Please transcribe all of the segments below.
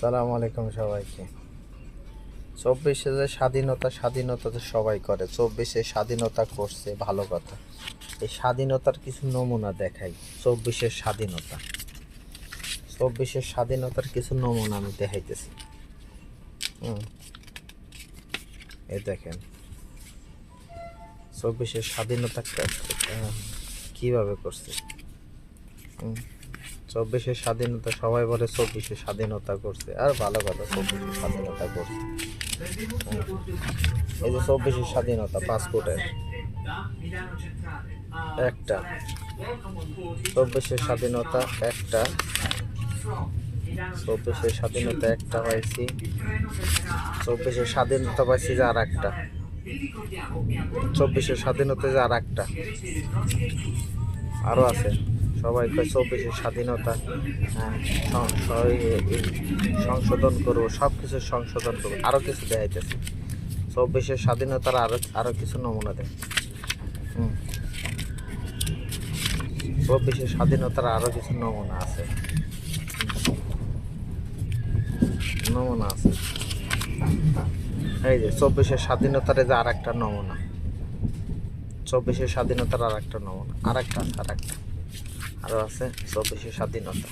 সালামু আলাইকুম সবাইকে। 24-এ যে স্বাধীনতা তো সবাই করে। 24-এ স্বাধীনতা করছে, ভালো কথা। এই স্বাধীনতার কিছু নমুনা দেখাই। 24-এর স্বাধীনতা, 24-এর স্বাধীনতার কিছু নমুনা আমি দেখাইতেছি। এই দেখেন 24-এর স্বাধীনতা কিভাবে করছে। 24-এর স্বাধীনতা সবাই বলে 24-এর স্বাধীনতা করছে, আর ভালো কথা, 24-এর স্বাধীনতা করছে। এই যে 24-এর স্বাধীনতা পাসপোর্টের একটা, 24-এর স্বাধীনতা একটা, 24-এর স্বাধীনতা একটা পাইছি, 24-এর স্বাধীনতা পাইছি যে আর একটা, 24-এর স্বাধীনতা যে আর একটা আরও আছে। সবাই কয় 24-এর স্বাধীনতা সংশোধন করবো, সব কিছু সংশোধন করবো, আরও কিছু দেখাইতেছে। 24-এর স্বাধীনতার আরও কিছু নমুনা দেয়। 24-এর স্বাধীনতার আরও কিছু নমুনা আছে, এই যে 24-এর স্বাধীনতার যে আর একটা নমুনা, 24-এর স্বাধীনতার আর একটা নমুনা, আর একটা আরও আছে 24-এর স্বাধীনতা।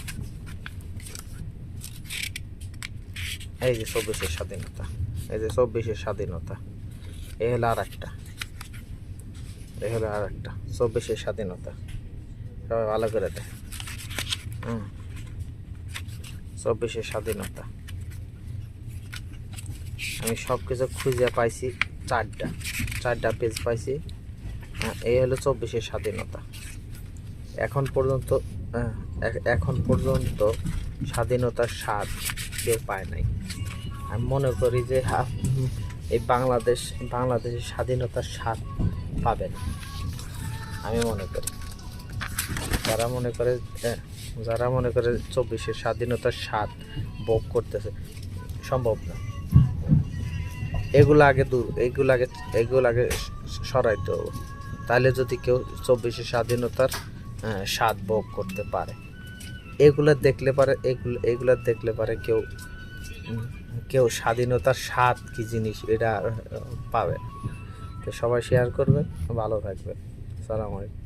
এই যে 24-এর স্বাধীনতা, এই যে 24-এর স্বাধীনতা, এই হলো আর একটা, 24-এর স্বাধীনতা। সবাই ভালো করে দেয়। 24-এর স্বাধীনতা আমি সব কিছু খুঁজে পাইছি, চারটা পেজ পাইছি। এই হলো 24-এর স্বাধীনতা। এখন পর্যন্ত স্বাধীনতার স্বাদ কেউ পায় নাই। আমি মনে করি যে এই বাংলাদেশের স্বাধীনতার স্বাদ পাবে না। আমি মনে করি যারা মনে করে 24-এর স্বাধীনতার স্বাদ ভোগ করতেছে, সম্ভব না। এগুলো আগে সরাইতে হবে। তাহলে যদি কেউ 24-এর স্বাধীনতার স্বাদ ভোগ করতে পারে, এগুলা দেখলে পারে কেউ স্বাধীনতার স্বাদ কি জিনিস এটা পাবে। তো সবাই শেয়ার করবেন, ভালো থাকবে। আসসালামু আলাইকুম।